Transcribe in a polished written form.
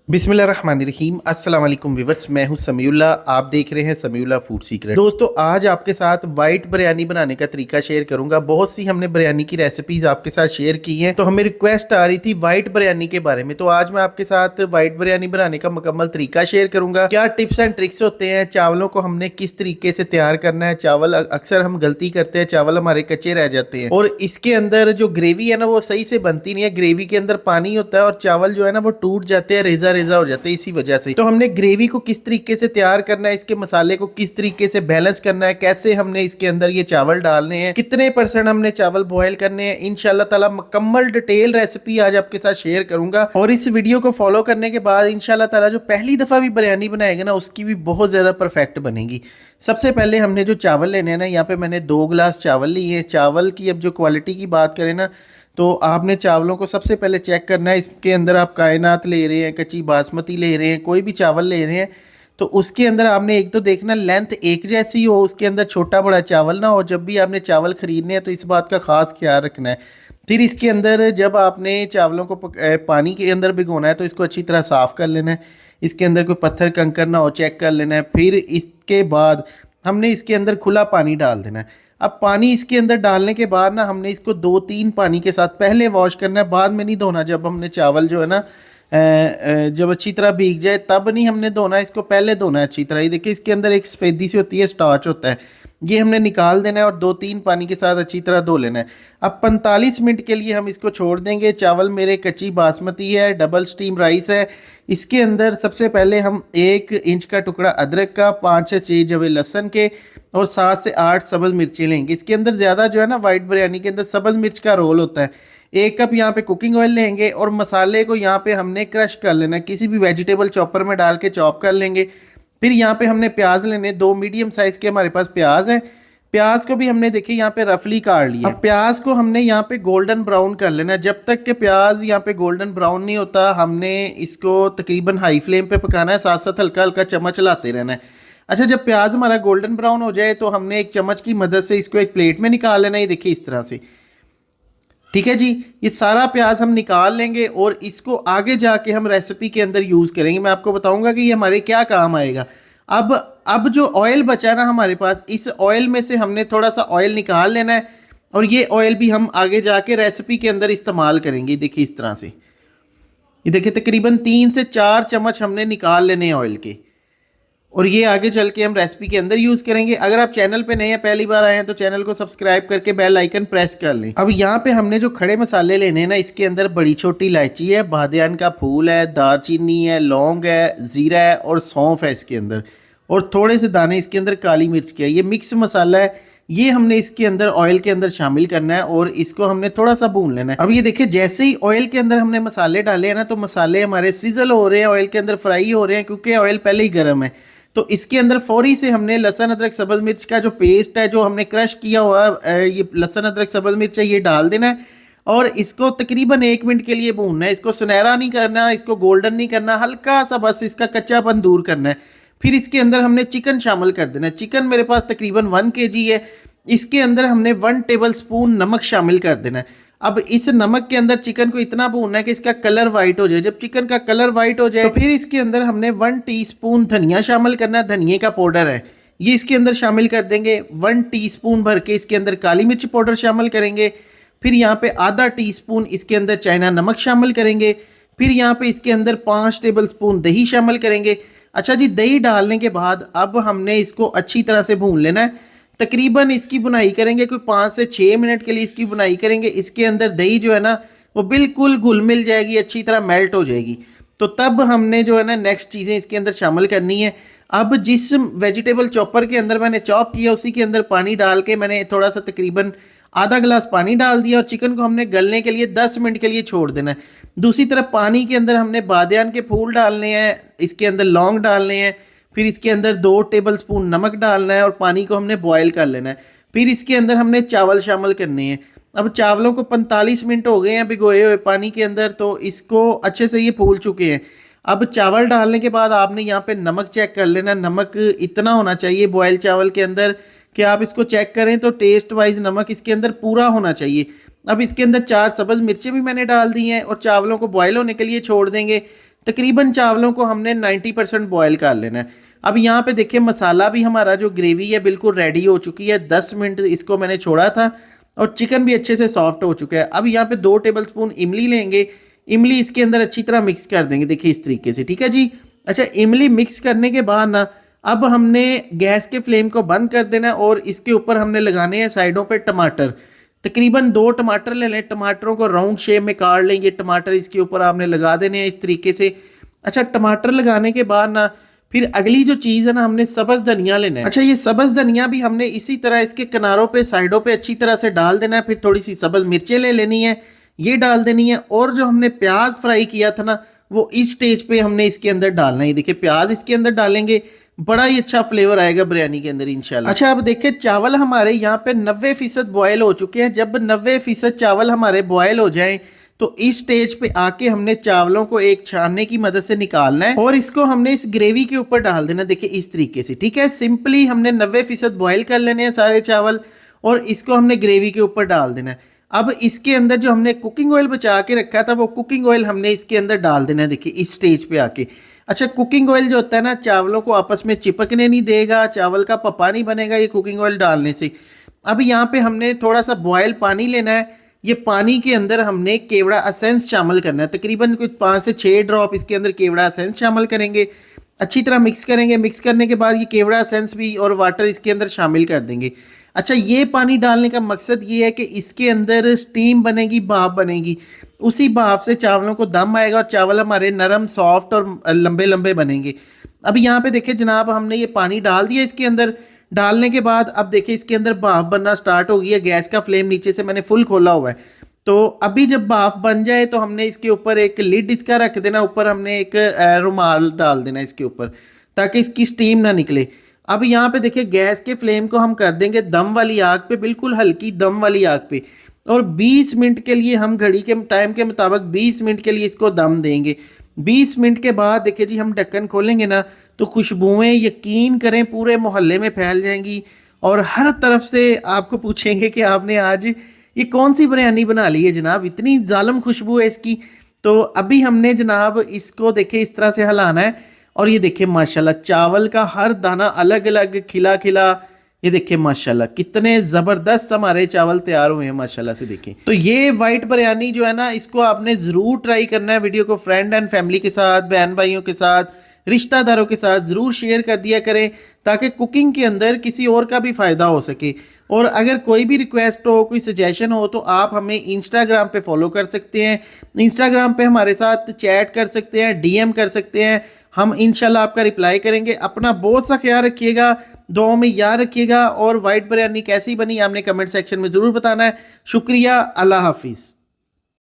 बिस्मिल्लाहिर्रहमानिर्रहीम अस्सलाम वालेकुम व्यूअर्स, मैं हूं समीउल्लाह। आप देख रहे हैं समीउल्लाह फूड सीक्रेट। दोस्तों, आज आपके साथ वाइट बिरयानी बनाने का तरीका शेयर करूंगा। बहुत सी हमने बिरयानी की रेसिपीज आपके साथ शेयर की हैं, तो हमें रिक्वेस्ट आ रही थी वाइट बिरयानी के बारे में। तो आज मैं आपके साथ वाइट बिरयानी बनाने का मुकम्मल तरीका शेयर करूंगा। क्या टिप्स एंड ट्रिक्स होते हैं, चावलों को हमने किस तरीके से तैयार करना है। चावल अक्सर हम गलती करते हैं, चावल हमारे कच्चे रह जाते हैं और इसके अंदर जो ग्रेवी है ना वो सही से बनती नहीं है। ग्रेवी के अंदर पानी होता है और चावल जो है ना वो टूट जाते हैं, रेजा रेजा हो जाते हैं इसी वजह से। तो हमने ग्रेवी को किस तरीके से तैयार करना है, इसके मसाले को किस तरीके से बैलेंस करना है, कैसे हमने इसके अंदर ये चावल डालने हैं, कितने परसेंट हमने चावल बॉयल करने हैं, इंशाल्लाह ताला मुकम्मल डिटेल रेसिपी आज आपके साथ शेयर करूंगा। और इस वीडियो को फॉलो करने के बाद इंशाल्लाह ताला जो पहली दफा भी बिरयानी बनाएगा ना उसकी भी बहुत ज्यादा परफेक्ट बनेगी। सबसे पहले हमने जो चावल लेने हैं ना, यहाँ पे मैंने 2 गिलास चावल लिए हैं। चावल की अब जो क्वालिटी की बात करें ना, तो आपने चावलों को सबसे पहले चेक करना है। इसके अंदर आप कायनात ले रहे हैं, कच्ची बासमती ले रहे हैं, कोई भी चावल ले रहे हैं, तो उसके अंदर आपने एक तो देखना लेंथ एक जैसी हो, उसके अंदर छोटा बड़ा चावल ना हो। जब भी आपने चावल खरीदने हैं तो इस बात का खास ख्याल रखना है। फिर इसके अंदर जब आपने चावलों को पानी के अंदर भिगोना है तो इसको अच्छी तरह साफ़ कर लेना है। इसके अंदर कोई पत्थर कंकर ना हो, चेक कर लेना है। फिर इसके बाद हमने इसके अंदर खुला पानी डाल देना है। अब पानी इसके अंदर डालने के बाद ना हमने इसको 2-3 पानी के साथ पहले वॉश करना है, बाद में नहीं धोना। जब हमने चावल जो है ना जब अच्छी तरह भीग जाए तब नहीं हमने धोना, इसको पहले धोना है अच्छी तरह। ये देखिए इसके अंदर एक सफ़ेदी सी होती है, स्टार्च होता है, ये हमने निकाल देना है और 2-3 पानी के साथ अच्छी तरह धो लेना है। अब 45 मिनट के लिए हम इसको छोड़ देंगे। चावल मेरे कच्ची बासमती है, डबल स्टीम राइस है। इसके अंदर सबसे पहले हम 1 इंच का टुकड़ा अदरक का, 5 से 6 जवे लहसुन के और 7 से 8 सब्ज़ मिर्चें लेंगे। इसके अंदर ज़्यादा जो है ना वाइट बिरयानी के अंदर सब्ज़ मिर्च का रोल होता है। 1 कप यहाँ पे कुकिंग ऑयल लेंगे और मसाले को यहाँ पे हमने क्रश कर लेना है, किसी भी वेजिटेबल चॉपर में डाल के चॉप कर लेंगे। फिर यहाँ पे हमने प्याज लेने, 2 मीडियम साइज़ के हमारे पास प्याज है। प्याज को भी हमने देखिए यहाँ पे रफली काट लिया। अब प्याज को हमने यहाँ पे गोल्डन ब्राउन कर लेना है। जब तक के प्याज यहाँ पे गोल्डन ब्राउन नहीं होता हमने इसको तकरीबन हाई फ्लेम पे पकाना है, साथ साथ हल्का हल्का चम्मच चलाते रहना है। अच्छा, जब प्याज हमारा गोल्डन ब्राउन हो जाए तो हमने एक चम्मच की मदद से इसको एक प्लेट में निकाल लेना है। ये देखिए इस तरह से, ठीक है जी। ये सारा प्याज हम निकाल लेंगे और इसको आगे जाके हम रेसिपी के अंदर यूज़ करेंगे। मैं आपको बताऊंगा कि ये हमारे क्या काम आएगा। अब जो ऑयल बचा ना हमारे पास, इस ऑयल में से हमने थोड़ा सा ऑयल निकाल लेना है और ये ऑयल भी हम आगे जाके रेसिपी के अंदर इस्तेमाल करेंगे। देखिए इस तरह से, ये देखिए तकरीबन 3 से 4 चम्मच हमने निकाल लेने हैं ऑयल के और ये आगे चल के हम रेसिपी के अंदर यूज़ करेंगे। अगर आप चैनल पे नए हैं, पहली बार आए हैं, तो चैनल को सब्सक्राइब करके बेल आइकन प्रेस कर लें। अब यहाँ पे हमने जो खड़े मसाले लेने हैं ना, इसके अंदर बड़ी छोटी इलायची है, बादियान का फूल है, दालचीनी है, लौंग है, ज़ीरा है और सौंफ है इसके अंदर, और थोड़े से दाने इसके अंदर काली मिर्च के है। ये मिक्स मसाला है, ये हमने इसके अंदर ऑयल के अंदर शामिल करना है और इसको हमने थोड़ा सा भून लेना है। अब ये देखिए जैसे ही ऑयल के अंदर हमने मसाले डाले हैं ना, तो मसाले हमारे सिजल हो रहे हैं, ऑयल के अंदर फ्राई हो रहे हैं, क्योंकि ऑयल पहले ही गर्म है। तो इसके अंदर फौरी से हमने लहसुन अदरक सब्ज़ मिर्च का जो पेस्ट है, जो हमने क्रश किया हुआ ये लहसुन अदरक सब्ज़ मिर्च है, ये डाल देना है और इसको तकरीबन 1 मिनट के लिए भूनना है। इसको सुनहरा नहीं करना, इसको गोल्डन नहीं करना, हल्का सा बस इसका कच्चापन दूर करना है। फिर इसके अंदर हमने चिकन शामिल कर देना है। चिकन मेरे पास तकरीबन 1 kg है। इसके अंदर हमने 1 टेबल स्पून नमक शामिल कर देना है। अब इस नमक के अंदर चिकन को इतना भूनना है कि इसका कलर वाइट हो जाए। जब चिकन का कलर वाइट हो जाए तो फिर इसके अंदर हमने 1 टीस्पून धनिया शामिल करना है। धनिए का पाउडर है, ये इसके अंदर शामिल कर देंगे। 1 टीस्पून भर के इसके अंदर काली मिर्च पाउडर शामिल करेंगे। फिर यहाँ पे आधा टीस्पून इसके अंदर चाइना नमक शामिल करेंगे। फिर यहाँ पे इसके अंदर 5 टेबल स्पून दही शामिल करेंगे। अच्छा जी, दही डालने के बाद अब हमने इसको अच्छी तरह से भून लेना है। तकरीबन इसकी बुनाई करेंगे कोई 5 से 6 मिनट के लिए इसकी बुनाई करेंगे। इसके अंदर दही जो है ना वो बिल्कुल घुल मिल जाएगी, अच्छी तरह मेल्ट हो जाएगी। तो तब हमने जो है ना नेक्स्ट चीज़ें इसके अंदर शामिल करनी है। अब जिस वेजिटेबल चॉपर के अंदर मैंने चॉप किया उसी के अंदर पानी डाल के मैंने थोड़ा सा तकरीबन आधा गिलास पानी डाल दिया और चिकन को हमने गलने के लिए 10 मिनट के लिए छोड़ देना है। दूसरी तरफ पानी के अंदर हमने बादियान के फूल डालने हैं, इसके अंदर लौंग डालने हैं, फिर इसके अंदर 2 टेबल स्पून नमक डालना है और पानी को हमने बॉयल कर लेना है। फिर इसके अंदर हमने चावल शामिल करने हैं। अब चावलों को 45 मिनट हो गए हैं भिगोए हुए पानी के अंदर, तो इसको अच्छे से ये फूल चुके हैं। अब चावल डालने के बाद आपने यहाँ पे नमक चेक कर लेना। नमक इतना होना चाहिए बॉयल चावल के अंदर कि आप इसको चेक करें तो टेस्ट वाइज नमक इसके अंदर पूरा होना चाहिए। अब इसके अंदर 4 सब्ज़ मिर्चें भी मैंने डाल दी हैं और चावलों को बॉयल होने के लिए छोड़ देंगे। तकरीबन चावलों को हमने 90% बॉयल कर लेना है। अब यहाँ पे देखिए मसाला भी हमारा जो ग्रेवी है बिल्कुल रेडी हो चुकी है। 10 मिनट इसको मैंने छोड़ा था और चिकन भी अच्छे से सॉफ्ट हो चुका है। अब यहाँ पे 2 टेबलस्पून इमली लेंगे, इमली इसके अंदर अच्छी तरह मिक्स कर देंगे, देखिए इस तरीके से, ठीक है जी। अच्छा, इमली मिक्स करने के बाद ना अब हमने गैस के फ्लेम को बंद कर देना है और इसके ऊपर हमने लगाने हैं साइडों पे टमाटर। तकरीबन 2 टमाटर ले लें, टमाटरों को राउंड शेप में काट लेंगे, टमाटर इसके ऊपर आपने लगा देने हैं इस तरीके से। अच्छा, टमाटर लगाने के बाद ना फिर अगली जो चीज़ है ना, हमने सब्ज़ धनिया लेना है। अच्छा, ये सब्ज़ धनिया भी हमने इसी तरह इसके किनारों पे साइडों पे अच्छी तरह से डाल देना है। फिर थोड़ी सी सब्ज़ मिर्चें ले लेनी है, ये डाल देनी है। और जो हमने प्याज फ्राई किया था ना, वो इस स्टेज पे हमने इसके अंदर डालना है। देखिए प्याज इसके अंदर डालेंगे, बड़ा ही अच्छा फ्लेवर आएगा बिरयानी के अंदर इंशाल्लाह। अच्छा, अब देखिए चावल हमारे यहाँ पे 90% बॉयल हो चुके हैं। जब 90% चावल हमारे बॉयल हो जाएं तो इस स्टेज पे आके हमने चावलों को एक छानने की मदद से निकालना है और इसको हमने इस ग्रेवी के ऊपर डाल देना, देखिए इस तरीके से, ठीक है। सिंपली हमने 90% बॉयल कर लेने हैं सारे चावल और इसको हमने ग्रेवी के ऊपर डाल देना है। अब इसके अंदर जो हमने कुकिंग ऑयल बचा के रखा था वो कुकिंग ऑयल हमने इसके अंदर डाल देना है, देखिए इस स्टेज पे आके। अच्छा, कुकिंग ऑयल जो होता है ना, चावलों को आपस में चिपकने नहीं देगा, चावल का पपा नहीं बनेगा ये कुकिंग ऑयल डालने से। अब यहाँ पे हमने थोड़ा सा बॉयल पानी लेना है, ये पानी के अंदर हमने केवड़ा एसेंस शामिल करना है। तकरीबन कुछ 5 से 6 ड्रॉप इसके अंदर केवड़ा एसेंस शामिल करेंगे, अच्छी तरह मिक्स करेंगे। मिक्स करने के बाद ये केवड़ा एसेंस भी और वाटर इसके अंदर शामिल कर देंगे। अच्छा, ये पानी डालने का मकसद ये है कि इसके अंदर स्टीम बनेगी, भाप बनेगी, उसी भाप से चावलों को दम आएगा और चावल हमारे नरम सॉफ्ट और लंबे लंबे बनेंगे। अब यहाँ पे देखिए जनाब, हमने ये पानी डाल दिया इसके अंदर। डालने के बाद अब देखिए इसके अंदर भाप बनना स्टार्ट हो गई है। गैस का फ्लेम नीचे से मैंने फुल खोला हुआ है। तो अभी जब भाप बन जाए तो हमने इसके ऊपर एक लिड इसका रख देना, ऊपर हमने एक रुमाल डाल देना इसके ऊपर ताकि इसकी स्टीम ना निकले। अब यहाँ पे देखिए गैस के फ्लेम को हम कर देंगे दम वाली आग पे, बिल्कुल हल्की दम वाली आग पे, और 20 मिनट के लिए हम घड़ी के टाइम के मुताबिक 20 मिनट के लिए इसको दम देंगे। 20 मिनट के बाद देखिए जी हम ढक्कन खोलेंगे ना तो खुशबुएं यकीन करें पूरे मोहल्ले में फैल जाएंगी और हर तरफ से आपको पूछेंगे कि आपने आज ये कौन सी बिरयानी बना ली है जनाब, इतनी जालम खुशबू है इसकी। तो अभी हमने जनाब इसको देखिए इस तरह से हिलाना है और ये देखिए माशाल्लाह चावल का हर दाना अलग अलग खिला खिला, ये देखिए माशाल्लाह कितने ज़बरदस्त हमारे चावल तैयार हुए हैं माशाल्लाह से। देखिए तो ये वाइट बिरयानी जो है ना, इसको आपने ज़रूर ट्राई करना है। वीडियो को फ्रेंड एंड फैमिली के साथ, बहन भाइयों के साथ, रिश्तेदारों के साथ ज़रूर शेयर कर दिया करें ताकि कुकिंग के अंदर किसी और का भी फ़ायदा हो सके। और अगर कोई भी रिक्वेस्ट हो, कोई सजेशन हो तो आप हमें इंस्टाग्राम पे फॉलो कर सकते हैं। इंस्टाग्राम पे हमारे साथ चैट कर सकते हैं, डीएम कर सकते हैं, हम इंशाल्लाह आपका रिप्लाई करेंगे। अपना बहुत सा ख्याल रखिएगा, दुआ में याद रखिएगा। और वाइट बिरयानी कैसी बनी आपने कमेंट सेक्शन में ज़रूर बताना है। शुक्रिया, अल्लाह हाफिज़।